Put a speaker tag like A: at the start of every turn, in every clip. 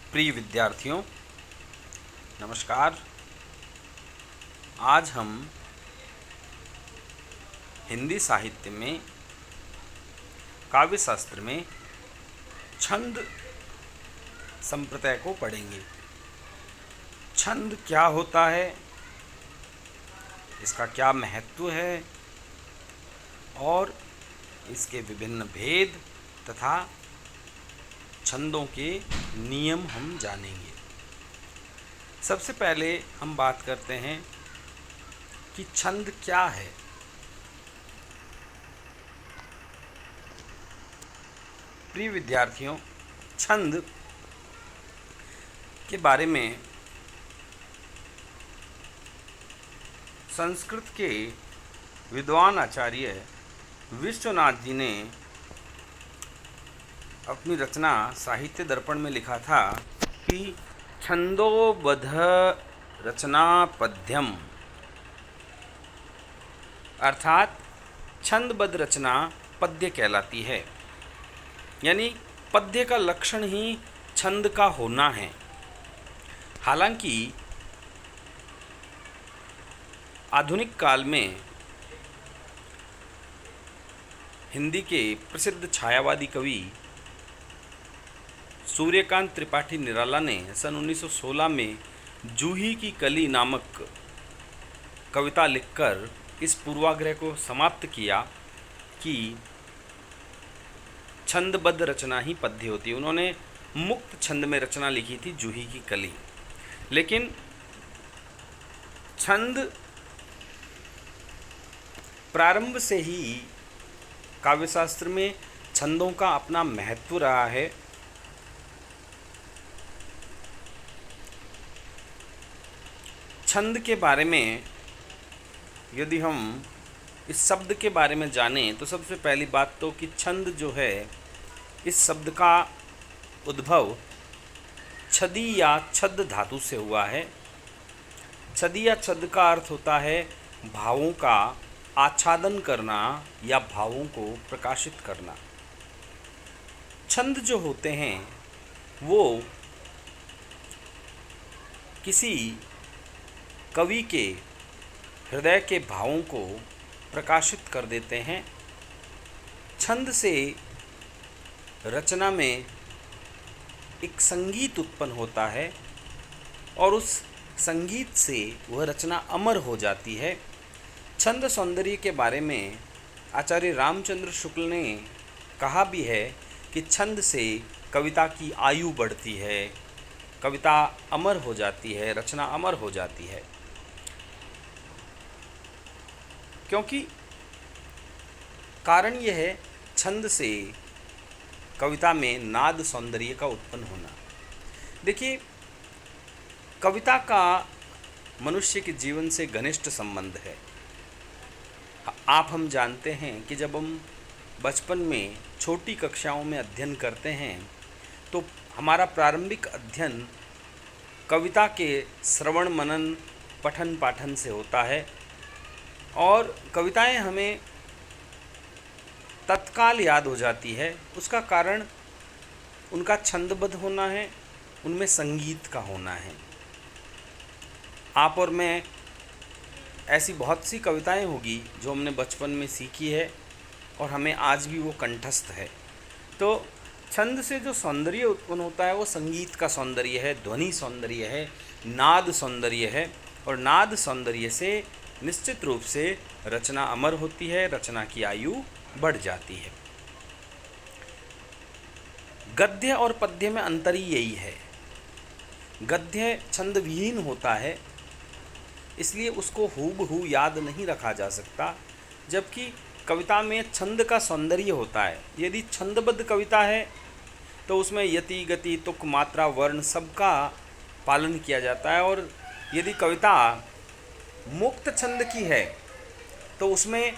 A: प्रिय विद्यार्थियों, नमस्कार। आज हम हिंदी साहित्य में काव्य शास्त्र में छंद संप्रदाय को पढ़ेंगे। छंद क्या होता है, इसका क्या महत्व है और इसके विभिन्न भेद तथा छंदों के नियम हम जानेंगे। सबसे पहले हम बात करते हैं कि छंद क्या है। प्रिय विद्यार्थियों, छंद के बारे में संस्कृत के विद्वान आचार्य विश्वनाथ जी ने अपनी रचना साहित्य दर्पण में लिखा था कि छंदोबद्ध रचना पद्यम, अर्थात छंदबद्ध रचना पद्य कहलाती है। यानी पद्य का लक्षण ही छंद का होना है। हालांकि आधुनिक काल में हिंदी के प्रसिद्ध छायावादी कवि सूर्यकांत त्रिपाठी निराला ने सन 1916 में जूही की कली नामक कविता लिखकर इस पूर्वाग्रह को समाप्त किया कि छंदबद्ध रचना ही पद्य होती है। उन्होंने मुक्त छंद में रचना लिखी थी, जूही की कली। लेकिन छंद प्रारंभ से ही काव्यशास्त्र में छंदों का अपना महत्व रहा है। छंद के बारे में यदि हम इस शब्द के बारे में जानें तो सबसे पहली बात तो कि छंद जो है, इस शब्द का उद्भव छदी या छद धातु से हुआ है। छदी या छद का अर्थ होता है भावों का आच्छादन करना या भावों को प्रकाशित करना। छंद जो होते हैं वो किसी कवि के हृदय के भावों को प्रकाशित कर देते हैं। छंद से रचना में एक संगीत उत्पन्न होता है और उस संगीत से वह रचना अमर हो जाती है। छंद सौंदर्य के बारे में आचार्य रामचंद्र शुक्ल ने कहा भी है कि छंद से कविता की आयु बढ़ती है, कविता अमर हो जाती है, रचना अमर हो जाती है। क्योंकि कारण यह है छंद से कविता में नाद सौंदर्य का उत्पन्न होना। देखिए, कविता का मनुष्य के जीवन से घनिष्ठ संबंध है। हम जानते हैं कि जब हम बचपन में छोटी कक्षाओं में अध्ययन करते हैं तो हमारा प्रारंभिक अध्ययन कविता के श्रवण मनन पठन पाठन से होता है और कविताएं हमें तत्काल याद हो जाती है। उसका कारण उनका छंदबद्ध होना है, उनमें संगीत का होना है। आप और मैं ऐसी बहुत सी कविताएं होगी जो हमने बचपन में सीखी है और हमें आज भी वो कंठस्थ है। तो छंद से जो सौंदर्य उत्पन्न होता है वो संगीत का सौंदर्य है, ध्वनि सौंदर्य है, नाद सौंदर्य है। और नाद सौंदर्य से निश्चित रूप से रचना अमर होती है, रचना की आयु बढ़ जाती है। गद्य और पद्य में अंतर ही यही है। गद्य छंद विहीन होता है, इसलिए उसको हूबहू याद नहीं रखा जा सकता, जबकि कविता में छंद का सौंदर्य होता है। यदि छंदबद्ध कविता है तो उसमें यति गति तुक मात्रा वर्ण सबका पालन किया जाता है। और यदि कविता मुक्त छंद की है तो उसमें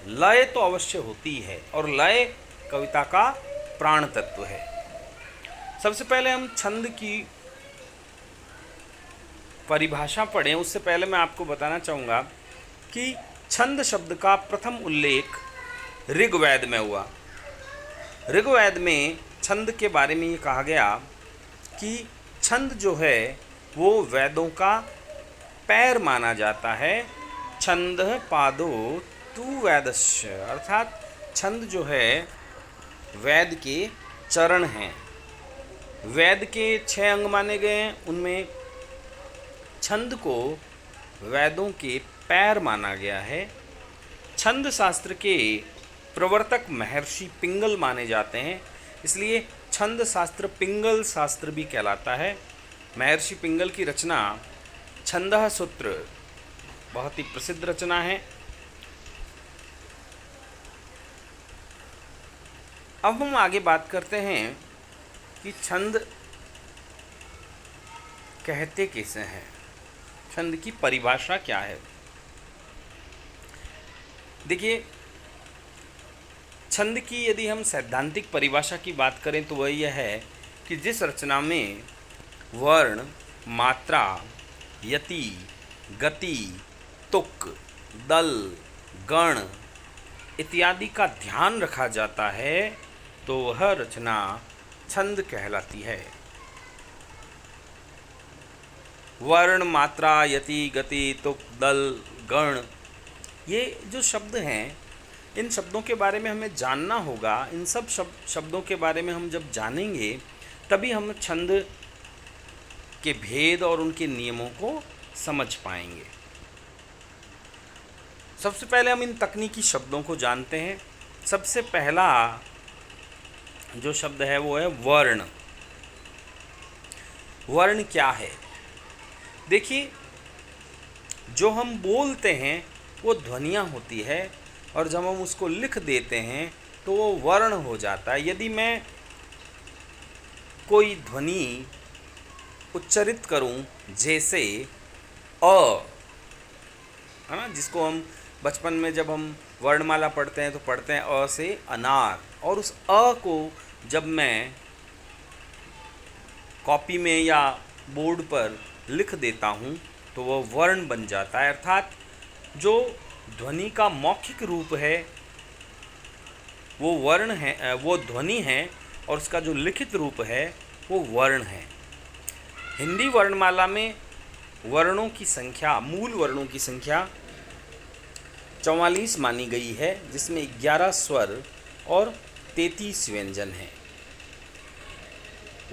A: लय तो अवश्य होती है और लय कविता का प्राण तत्व है। सबसे पहले हम छंद की परिभाषा पढ़ें, उससे पहले मैं आपको बताना चाहूँगा कि छंद शब्द का प्रथम उल्लेख ऋग्वेद में हुआ। ऋग्वेद में छंद के बारे में ये कहा गया कि छंद जो है वो वेदों का पैर माना जाता है। छंद पादो तू वेदस्य, अर्थात छंद जो है वेद के चरण हैं। वेद के 6 अंग माने गए हैं, उनमें छंद को वेदों के पैर माना गया है। छंद शास्त्र के प्रवर्तक महर्षि पिंगल माने जाते हैं, इसलिए छंद शास्त्र पिंगल शास्त्र भी कहलाता है। महर्षि पिंगल की रचना छंदः सूत्र बहुत ही प्रसिद्ध रचना है। अब हम आगे बात करते हैं कि छंद कहते किसे हैं, छंद की परिभाषा क्या है। देखिए, छंद की यदि हम सैद्धांतिक परिभाषा की बात करें तो वह यह है कि जिस रचना में वर्ण, मात्रा, यति, गति, तुक, दल, गण इत्यादि का ध्यान रखा जाता है तो वह रचना छंद कहलाती है। वर्ण, मात्रा, यति, गति, तुक, दल, गण, ये जो शब्द हैं, इन शब्दों के बारे में हमें जानना होगा। इन सब शब्दों के बारे में हम जब जानेंगे तभी हम छंद के भेद और उनके नियमों को समझ पाएंगे। सबसे पहले हम इन तकनीकी शब्दों को जानते हैं। सबसे पहला जो शब्द है वो है वर्ण। वर्ण क्या है? देखिए, जो हम बोलते हैं वो ध्वनियाँ होती है और जब हम उसको लिख देते हैं तो वो वर्ण हो जाता है। यदि मैं कोई ध्वनि उच्चारित करूं जैसे अ, है ना, जिसको हम बचपन में जब हम वर्णमाला पढ़ते हैं तो पढ़ते हैं अ से अनार, और उस अ को जब मैं कॉपी में या बोर्ड पर लिख देता हूँ तो वह वर्ण बन जाता है। अर्थात जो ध्वनि का मौखिक रूप है वो वर्ण है, वो ध्वनि है, और उसका जो लिखित रूप है वो वर्ण है। हिंदी वर्णमाला में वर्णों की संख्या, मूल वर्णों की संख्या 44 मानी गई है, जिसमें 11 स्वर और 33 व्यंजन हैं।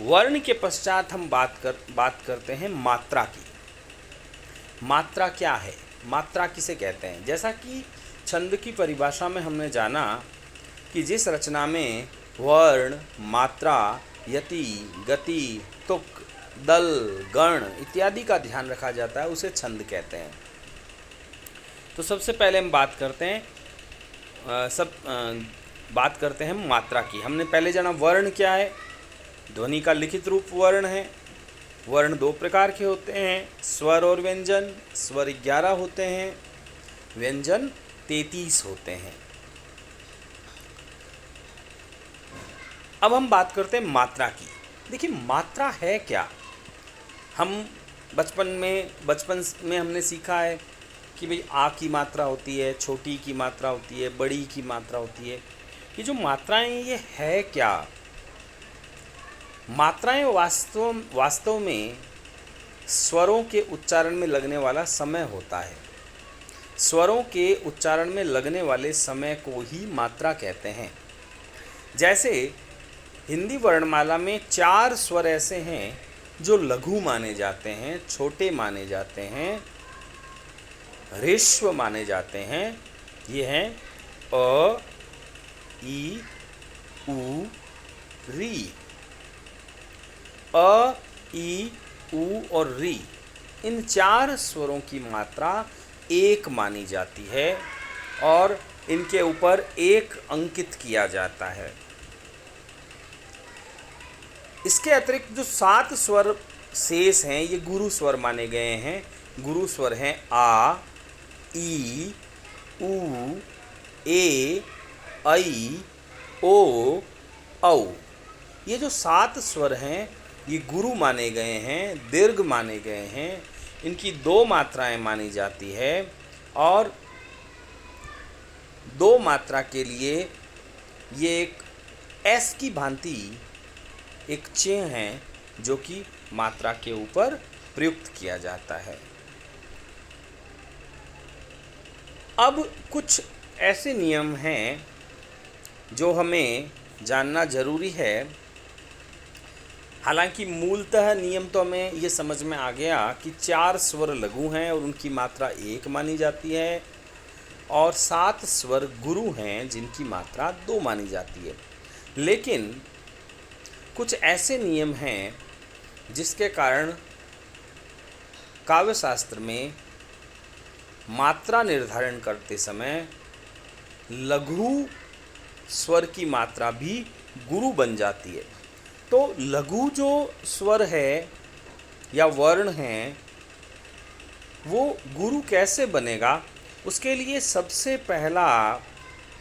A: वर्ण के पश्चात हम बात करते हैं मात्रा की। मात्रा क्या है? मात्रा किसे कहते हैं? जैसा कि छंद की परिभाषा में हमने जाना कि जिस रचना में वर्ण, मात्रा, यति, गति, तुक, दल, गण इत्यादि का ध्यान रखा जाता है उसे छंद कहते हैं। तो सबसे पहले हम बात करते हैं मात्रा की। हमने पहले जाना वर्ण क्या है। ध्वनि का लिखित रूप वर्ण है। वर्ण 2 प्रकार के होते हैं, स्वर और व्यंजन। स्वर 11 होते हैं, व्यंजन 33 होते हैं। अब हम बात करते हैं मात्रा की। देखिए, मात्रा है क्या? हम बचपन में हमने सीखा है कि भाई आ की मात्रा होती है, छोटी की मात्रा होती है, बड़ी की मात्रा होती है। ये जो मात्राएं ये है क्या? मात्राएं वास्तव में स्वरों के उच्चारण में लगने वाला समय होता है। स्वरों के उच्चारण में लगने वाले समय को ही मात्रा कहते हैं। जैसे हिंदी वर्णमाला में 4 स्वर ऐसे हैं जो लघु माने जाते हैं, छोटे माने जाते हैं, ह्रस्व माने जाते हैं। ये हैं अ, ई, उ, री। अ, ई, उ और री, इन 4 स्वरों की मात्रा 1 मानी जाती है और इनके ऊपर 1 अंकित किया जाता है। इसके अतिरिक्त जो 7 स्वर शेष हैं ये गुरु स्वर माने गए हैं। गुरु स्वर हैं आ, ई, उ, ए, ऐ, ओ, औ। ये जो 7 स्वर हैं ये गुरु माने गए हैं, दीर्घ माने गए हैं। इनकी 2 मात्राएं मानी जाती है और 2 मात्रा के लिए ये एक एस की भांति एक चिह्न है जो कि मात्रा के ऊपर प्रयुक्त किया जाता है। अब कुछ ऐसे नियम हैं जो हमें जानना जरूरी है। हालांकि मूलतः नियम तो हमें ये समझ में आ गया कि 4 स्वर लघु हैं और उनकी मात्रा 1 मानी जाती है, और 7 स्वर गुरु हैं जिनकी मात्रा 2 मानी जाती है। लेकिन कुछ ऐसे नियम हैं जिसके कारण काव्य शास्त्र में मात्रा निर्धारण करते समय लघु स्वर की मात्रा भी गुरु बन जाती है। तो लघु जो स्वर है या वर्ण है वो गुरु कैसे बनेगा, उसके लिए सबसे पहला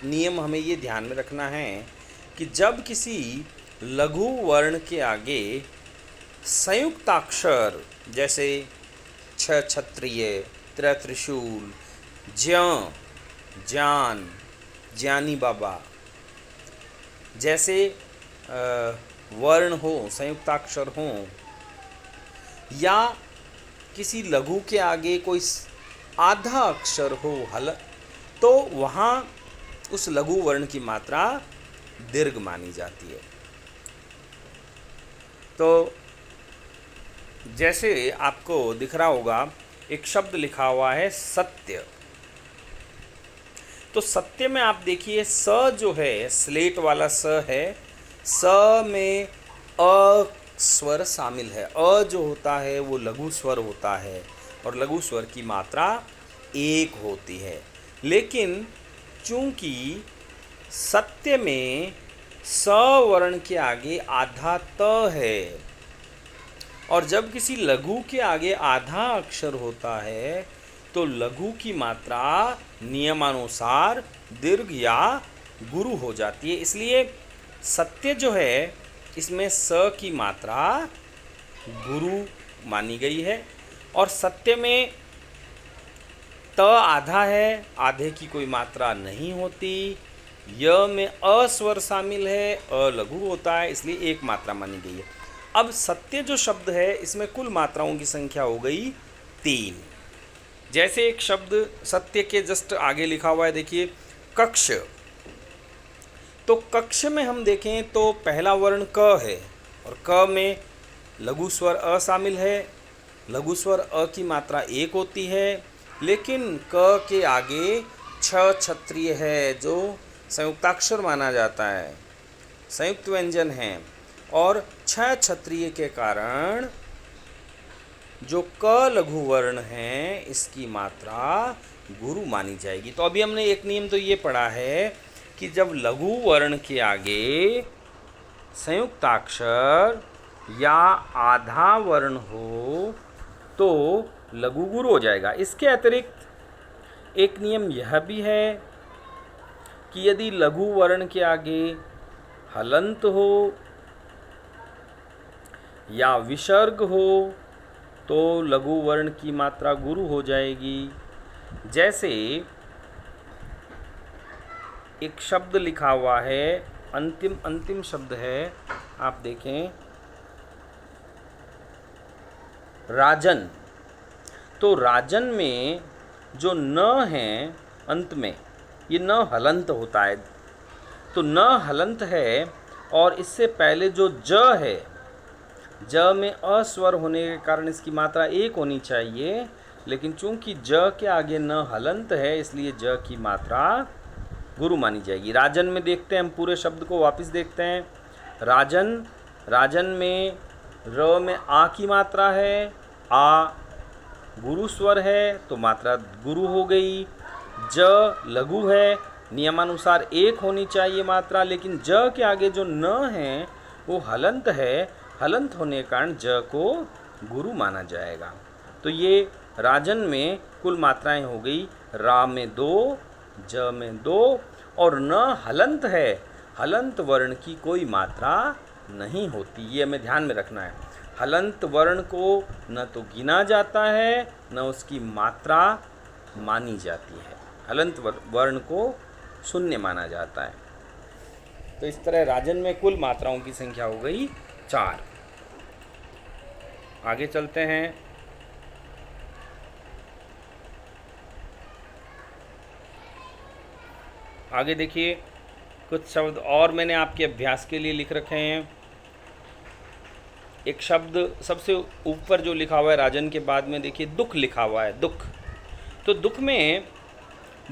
A: नियम हमें ये ध्यान में रखना है कि जब किसी लघु वर्ण के आगे संयुक्ताक्षर जैसे छ क्षत्रिय, त्र त्रिशूल, ज्ञ, जान, ज्ञानी बाबा जैसे वर्ण हो, संयुक्ताक्षर हो, या किसी लघु के आगे कोई आधा अक्षर हो हल, तो वहाँ उस लघु वर्ण की मात्रा दीर्घ मानी जाती है। तो जैसे आपको दिख रहा होगा एक शब्द लिखा हुआ है सत्य। तो सत्य में आप देखिए स जो है स्लेट वाला स है, स में अ स्वर शामिल है। अ जो होता है वो लघु स्वर होता है और लघु स्वर की मात्रा 1 होती है। लेकिन चूंकि सत्य में स वर्ण के आगे आधा त है और जब किसी लघु के आगे आधा अक्षर होता है तो लघु की मात्रा नियमानुसार दीर्घ या गुरु हो जाती है। इसलिए सत्य जो है इसमें स की मात्रा गुरु मानी गई है। और सत्य में त आधा है, आधे की कोई मात्रा नहीं होती। य में अ स्वर शामिल है, अ लघु होता है, इसलिए 1 मात्रा मानी गई है। अब सत्य जो शब्द है इसमें कुल मात्राओं की संख्या हो गई 3। जैसे एक शब्द सत्य के जस्ट आगे लिखा हुआ है, देखिए कक्ष। तो कक्ष में हम देखें तो पहला वर्ण क है और क में लघु स्वर अ शामिल है। लघु स्वर अ की मात्रा 1 होती है, लेकिन क के आगे छ क्षत्रिय है जो संयुक्ताक्षर माना जाता है, संयुक्त व्यंजन है, और छ क्षत्रिय के कारण जो क लघु वर्ण है इसकी मात्रा गुरु मानी जाएगी। तो अभी हमने एक नियम तो ये पढ़ा है कि जब लघु वर्ण के आगे संयुक्ताक्षर या आधा वर्ण हो तो लघु गुरु हो जाएगा। इसके अतिरिक्त एक नियम यह भी है कि यदि लघु वर्ण के आगे हलंत हो या विसर्ग हो तो लघु वर्ण की मात्रा गुरु हो जाएगी। जैसे एक शब्द लिखा हुआ है, अंतिम शब्द है, आप देखें राजन। तो राजन में जो न है अंत में, ये न हलंत होता है। तो न हलंत है और इससे पहले जो ज है, ज में अ स्वर होने के कारण इसकी मात्रा 1 होनी चाहिए, लेकिन चूंकि ज के आगे न हलंत है इसलिए ज की मात्रा गुरु मानी जाएगी। राजन में देखते हैं, हम पूरे शब्द को वापस देखते हैं। राजन, राजन में र में आ की मात्रा है, आ गुरु स्वर है तो मात्रा गुरु हो गई। ज लघु है, नियमानुसार 1 होनी चाहिए मात्रा, लेकिन ज के आगे जो न है वो हलंत है, हलंत होने के कारण ज को गुरु माना जाएगा। तो ये राजन में कुल मात्राएं हो गई, रा में 2, ज में 2, और न हलंत है, हलंत वर्ण की कोई मात्रा नहीं होती। ये हमें ध्यान में रखना है। हलंत वर्ण को न तो गिना जाता है न उसकी मात्रा मानी जाती है। हलंत वर्ण को शून्य माना जाता है। तो इस तरह राजन में कुल मात्राओं की संख्या हो गई 4। आगे चलते हैं। आगे देखिए, कुछ शब्द और मैंने आपके अभ्यास के लिए लिख रखे हैं। एक शब्द सबसे ऊपर जो लिखा हुआ है राजन के बाद में, देखिए दुख लिखा हुआ है, दुख। तो दुख में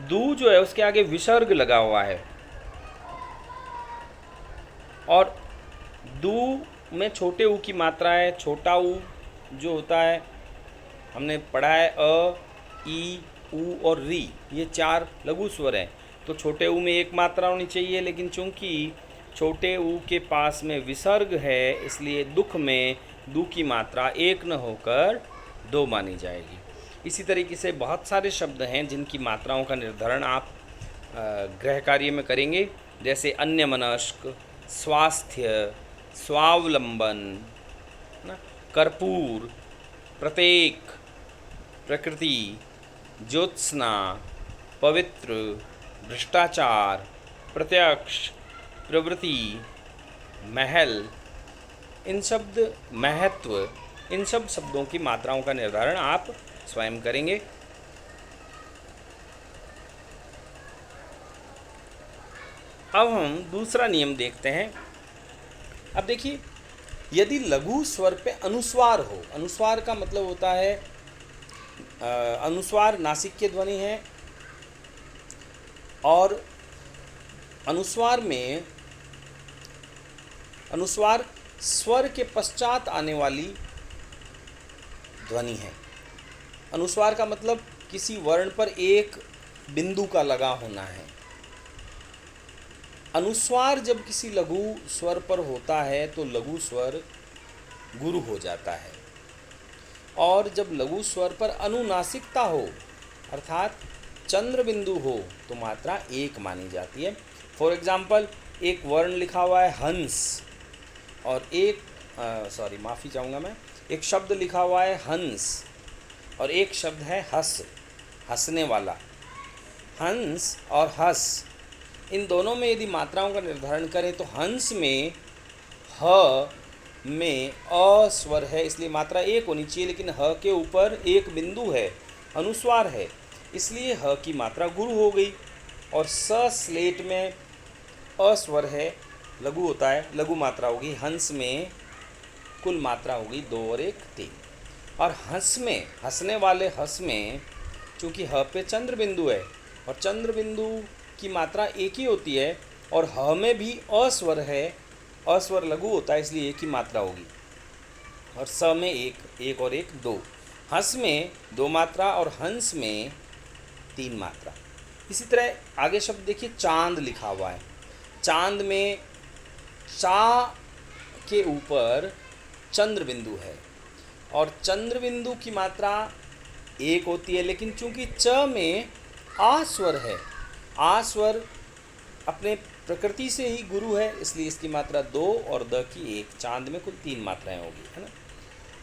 A: दू जो है उसके आगे विसर्ग लगा हुआ है, और दू में छोटे ऊ की मात्रा है। छोटा ऊ जो होता है, हमने पढ़ा है अ, ई, ऊ और री, ये 4 लघु स्वर हैं। तो छोटे ऊ में एक मात्रा होनी चाहिए, लेकिन चूंकि छोटे ऊ के पास में विसर्ग है, इसलिए दुख में दू की मात्रा 1 न होकर 2 मानी जाएगी। इसी तरीके से बहुत सारे शब्द हैं जिनकी मात्राओं का निर्धारण आप गृह कार्य में करेंगे, जैसे अन्यमनस्क, स्वास्थ्य, स्वावलंबन, ना, कर्पूर, प्रत्येक, प्रकृति, ज्योत्सना, पवित्र, भ्रष्टाचार, प्रत्यक्ष, प्रवृत्ति, महल, इन शब्द, महत्व, इन सब शब्दों की मात्राओं का निर्धारण आप स्वयं करेंगे। अब हम दूसरा नियम देखते हैं। अब देखिए, यदि लघु स्वर पे अनुस्वार हो, अनुस्वार का मतलब होता है अनुस्वार नासिक्य ध्वनि है, और अनुस्वार में अनुस्वार स्वर के पश्चात आने वाली ध्वनि है। अनुस्वार का मतलब किसी वर्ण पर एक बिंदु का लगा होना है। अनुस्वार जब किसी लघु स्वर पर होता है तो लघु स्वर गुरु हो जाता है, और जब लघु स्वर पर अनुनासिकता हो अर्थात चंद्र बिंदु हो तो मात्रा 1 मानी जाती है। फॉर एग्जाम्पल, एक वर्ण लिखा हुआ है हंस, और एक माफ़ी चाहूँगा मैं, एक शब्द लिखा हुआ है हंस, और एक शब्द है हंस, हंसने वाला। हंस और हंस, इन दोनों में यदि मात्राओं का निर्धारण करें तो हंस में ह में अ स्वर है, इसलिए मात्रा 1 होनी चाहिए, लेकिन ह के ऊपर एक बिंदु है, अनुस्वार है, इसलिए ह की मात्रा गुरु हो गई। और स स्लेट में अ स्वर है, लघु होता है, लघु मात्रा होगी। हंस में कुल मात्रा होगी 2 और 1 3। और हंस में, हंसने वाले हंस में चूँकि ह पे चंद्र बिंदु है, और चंद्र बिंदु की मात्रा 1 ही होती है, और ह में भी अ स्वर है, अ स्वर लघु होता है, इसलिए 1 ही मात्रा होगी। और स में 1 और 1 2। हंस में 2 मात्रा और हंस में 3 मात्रा। इसी तरह आगे शब्द देखिए, चांद लिखा हुआ है। चांद में चा के ऊपर चंद्र बिंदु है, और चंद्र बिंदु की मात्रा 1 होती है, लेकिन चूंकि च में आ स्वर है, आ स्वर अपने प्रकृति से ही गुरु है, इसलिए इसकी मात्रा 2 और द की 1, चांद में कुल 3 मात्राएं होगी, है ना।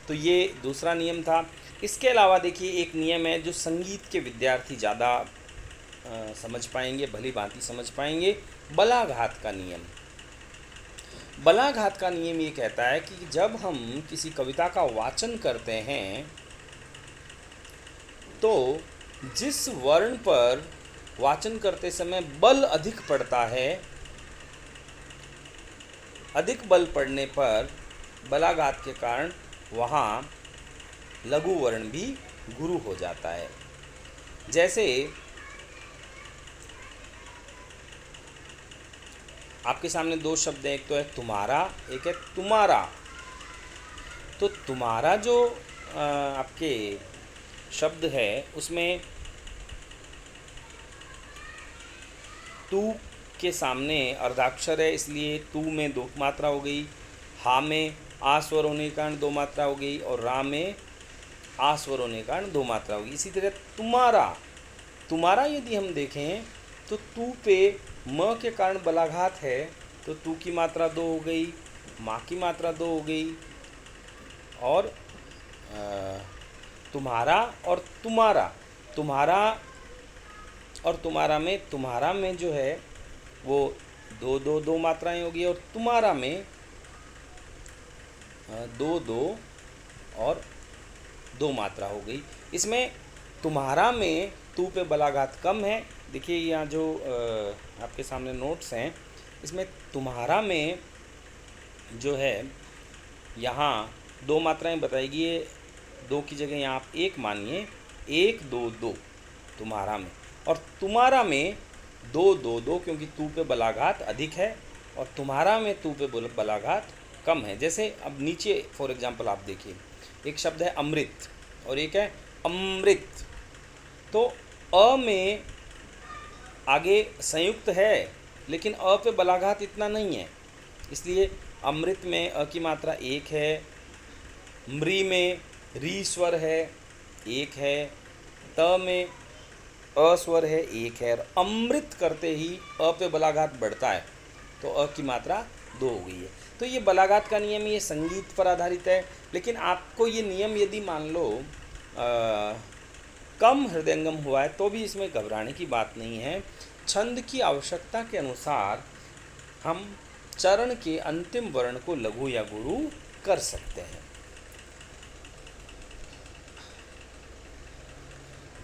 A: तो ये दूसरा नियम था। इसके अलावा देखिए, एक नियम है जो संगीत के विद्यार्थी ज़्यादा समझ पाएंगे, भली भांति समझ पाएंगे, बलाघात का नियम। बलाघात का नियम ये कहता है कि जब हम किसी कविता का वाचन करते हैं तो जिस वर्ण पर वाचन करते समय बल अधिक पड़ता है, अधिक बल पड़ने पर बलाघात के कारण वहाँ लघु वर्ण भी गुरु हो जाता है। जैसे आपके सामने 2 शब्द हैं, एक तो है तुम्हारा, एक है तुम्हारा। तो तुम्हारा जो आपके शब्द है उसमें तू के सामने अर्धाक्षर है, इसलिए तू में 2 मात्रा हो गई। हा में आ स्वर होने के कारण 2 मात्रा हो गई, और रा में आ स्वर होने के कारण 2 मात्रा होगी। इसी तरह तुम्हारा, तुम्हारा यदि हम देखें तो तू पे म के कारण बलाघात है, तो तू की मात्रा 2 हो गई, माँ की मात्रा 2 हो गई, और तुम्हारा और तुम्हारा, तुम्हारा और तुम्हारा में जो है वो 2 मात्राएं होगी, और तुम्हारा में दो दो और दो मात्रा हो गई। इसमें तुम्हारा में तू पे बलाघात कम है। देखिए यहाँ जो आपके सामने नोट्स हैं, इसमें तुम्हारा में जो है यहाँ दो मात्राएं बताएगी। ये दो की जगह यहाँ आप एक मानिए, एक दो दो तुम्हारा में, और तुम्हारा में दो दो दो, क्योंकि तू पे बलाघात अधिक है और तुम्हारा में तू पे बलाघात कम है। जैसे अब नीचे फॉर एग्जांपल आप देखिए, एक शब्द है अमृत और एक है अमृत। तो अ में आगे संयुक्त है, लेकिन अ पे बलाघात इतना नहीं है, इसलिए अमृत में अ की मात्रा एक है, मृ में री स्वर है एक है, त में अ स्वर है एक है, और अमृत करते ही अ पे बलाघात बढ़ता है, तो अ की मात्रा दो हो गई है। तो ये बलाघात का नियम ये संगीत पर आधारित है, लेकिन आपको ये नियम यदि मान लो कम हृदयंगम हुआ है तो भी इसमें घबराने की बात नहीं है। छंद की आवश्यकता के अनुसार हम चरण के अंतिम वर्ण को लघु या गुरु कर सकते हैं।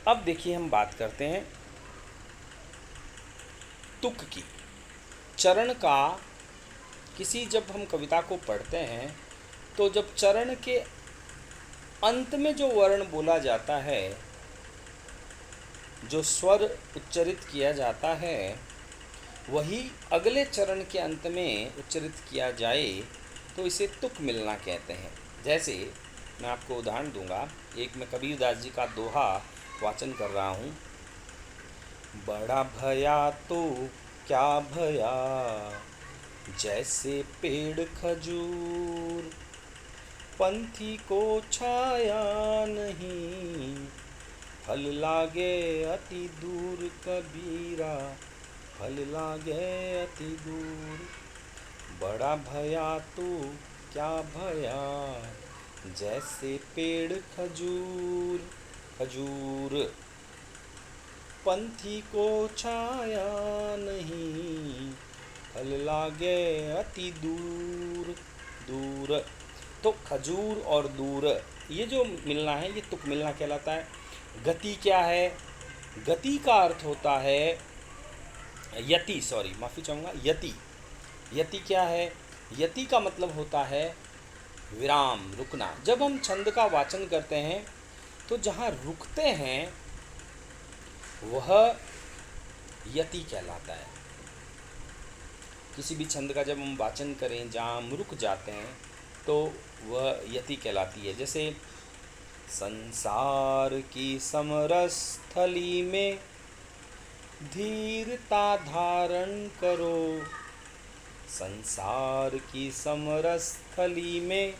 A: अब देखिए हम बात करते हैं तुक की। चरण का किसी जब हम कविता को पढ़ते हैं तो जब चरण के अंत में जो वर्ण बोला जाता है, जो स्वर उच्चरित किया जाता है, वही अगले चरण के अंत में उच्चरित किया जाए तो इसे तुक मिलना कहते हैं। जैसे मैं आपको उदाहरण दूंगा, एक मैं कबीरदास जी का दोहा वाचन कर रहा हूँ। बड़ा भया तो क्या भया, जैसे पेड़ खजूर, पंथी को छाया नहीं, फल लागे अति दूर कबीरा, फल लागे अति दूर। बड़ा भया तो क्या भया, जैसे पेड़ खजूर, खजूर, पंथी को छाया नहीं, फल लागे अति दूर, दूर। तो खजूर और दूर ये जो मिलना है ये तुक मिलना कहलाता है। गति क्या है? गति का अर्थ होता है यति, सॉरी माफ़ी चाहूँगा, यति। यति क्या है? यति का मतलब होता है विराम, रुकना। जब हम छंद का वाचन करते हैं तो जहाँ रुकते हैं वह यति कहलाता है। किसी भी छंद का जब हम वाचन करें जहाँ हम रुक जाते हैं तो वह यति कहलाती है। जैसे संसार की समरस्थली में धीरता धारण करो, संसार की समरस्थली में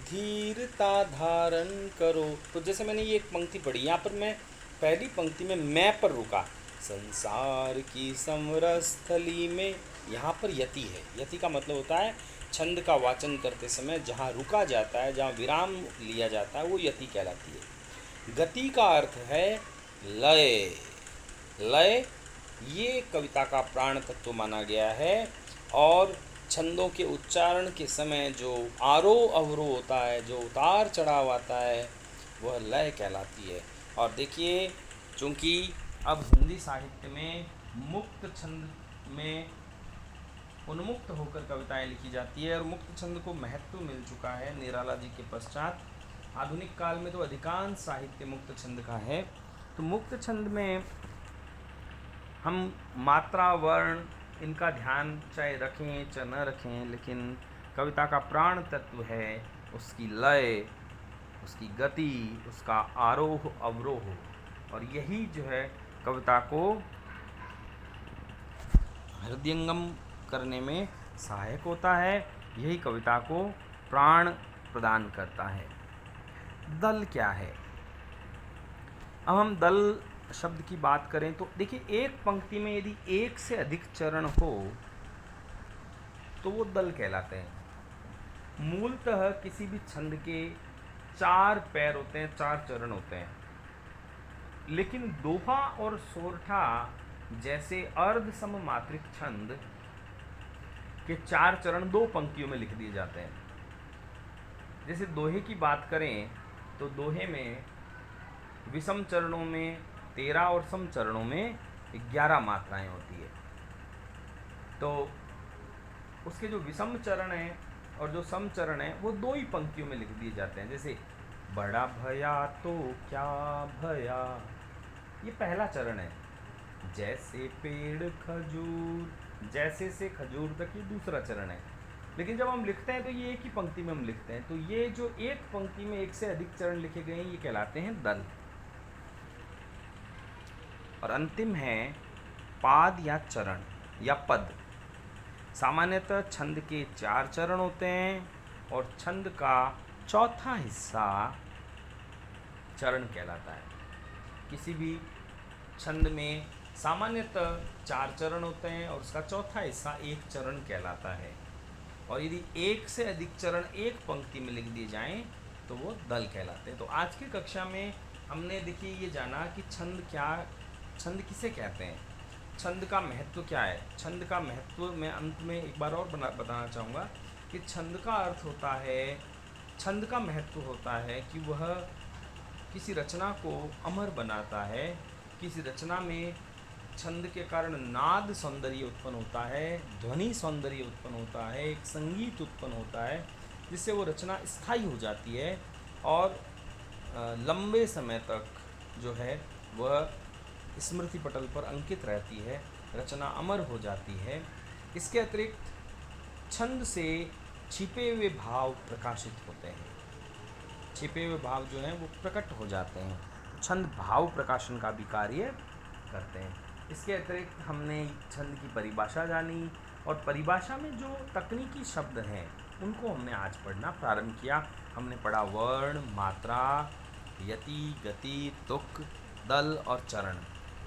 A: धीरता धारण करो। तो जैसे मैंने ये एक पंक्ति पढ़ी, यहाँ पर मैं पहली पंक्ति में मैं पर रुका, संसार की समरस्थली में, यहाँ पर यति है। यति का मतलब होता है छंद का वाचन करते समय जहाँ रुका जाता है, जहाँ विराम लिया जाता है, वो यति कहलाती है। गति का अर्थ है लय। लय ये कविता का प्राण तत्व माना गया है, और छंदों के उच्चारण के समय जो आरोह अवरोह होता है, जो उतार चढ़ाव आता है, वह लय कहलाती है। और देखिए, चूँकि अब हिंदी साहित्य में मुक्त छंद में उन्मुक्त होकर कविताएं लिखी जाती है और मुक्त छंद को महत्व मिल चुका है निराला जी के पश्चात। आधुनिक काल में तो अधिकांश साहित्य मुक्त छंद का है। तो मुक्त छंद में हम मात्रा, वर्ण, इनका ध्यान चाहे रखें चाहे न रखें, लेकिन कविता का प्राण तत्व है उसकी लय, उसकी गति, उसका आरोह अवरोह, और यही जो है कविता को हृदयंगम करने में सहायक होता है, यही कविता को प्राण प्रदान करता है। दल क्या है? अब हम दल शब्द की बात करें तो देखिए, एक पंक्ति में यदि एक से अधिक चरण हो तो वो दल कहलाते हैं। मूलतः किसी भी छंद के 4 पैर होते हैं, 4 चरण होते हैं, लेकिन दोहा और सोरठा जैसे अर्ध सममात्रिक छंद के 4 चरण 2 पंक्तियों में लिख दिए जाते हैं। जैसे दोहे की बात करें तो दोहे में विषम चरणों में 13 और सम चरणों में 11 मात्राएं होती है। तो उसके जो विषम चरण है और जो सम चरण है वो 2 ही पंक्तियों में लिख दिए जाते हैं। जैसे बड़ा भया तो क्या भया, ये पहला चरण है। जैसे पेड़ खजूर, जैसे से खजूर तक ये दूसरा चरण है। लेकिन जब हम लिखते हैं तो ये एक ही पंक्ति में हम लिखते हैं। तो ये जो एक पंक्ति में एक से अधिक चरण लिखे गए हैं ये कहलाते हैं दल। और अंतिम है पाद या चरण या पद। सामान्यतः छंद के 4 चरण होते हैं और छंद का चौथा हिस्सा चरण कहलाता है। किसी भी छंद में सामान्यतः 4 चरण होते हैं और उसका चौथा हिस्सा एक चरण कहलाता है। और यदि एक से अधिक चरण एक पंक्ति में लिख दिए जाएं तो वो दल कहलाते हैं। तो आज की कक्षा में हमने देखिए ये जाना कि छंद किसे कहते हैं, छंद का महत्व क्या है। छंद का महत्व मैं अंत में एक बार और बताना चाहूँगा कि छंद का अर्थ होता है, छंद का महत्व होता है कि वह किसी रचना को अमर बनाता है। किसी रचना में छंद के कारण नाद सौंदर्य उत्पन्न होता है, ध्वनि सौंदर्य उत्पन्न होता है, एक संगीत उत्पन्न होता है जिससे वो रचना स्थायी हो जाती है और लंबे समय तक जो है वह स्मृति पटल पर अंकित रहती है, रचना अमर हो जाती है। इसके अतिरिक्त छंद से छिपे हुए भाव प्रकाशित होते हैं, छिपे हुए भाव जो हैं वो प्रकट हो जाते हैं। छंद भाव प्रकाशन का भी कार्य करते हैं। इसके अतिरिक्त हमने छंद की परिभाषा जानी और परिभाषा में जो तकनीकी शब्द हैं उनको हमने आज पढ़ना प्रारंभ किया। हमने पढ़ा वर्ण, मात्रा, यति, गति, तुक, दल और चरण।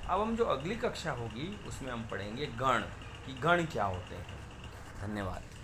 A: अब हम जो अगली कक्षा होगी उसमें हम पढ़ेंगे गण, कि गण क्या होते हैं। धन्यवाद।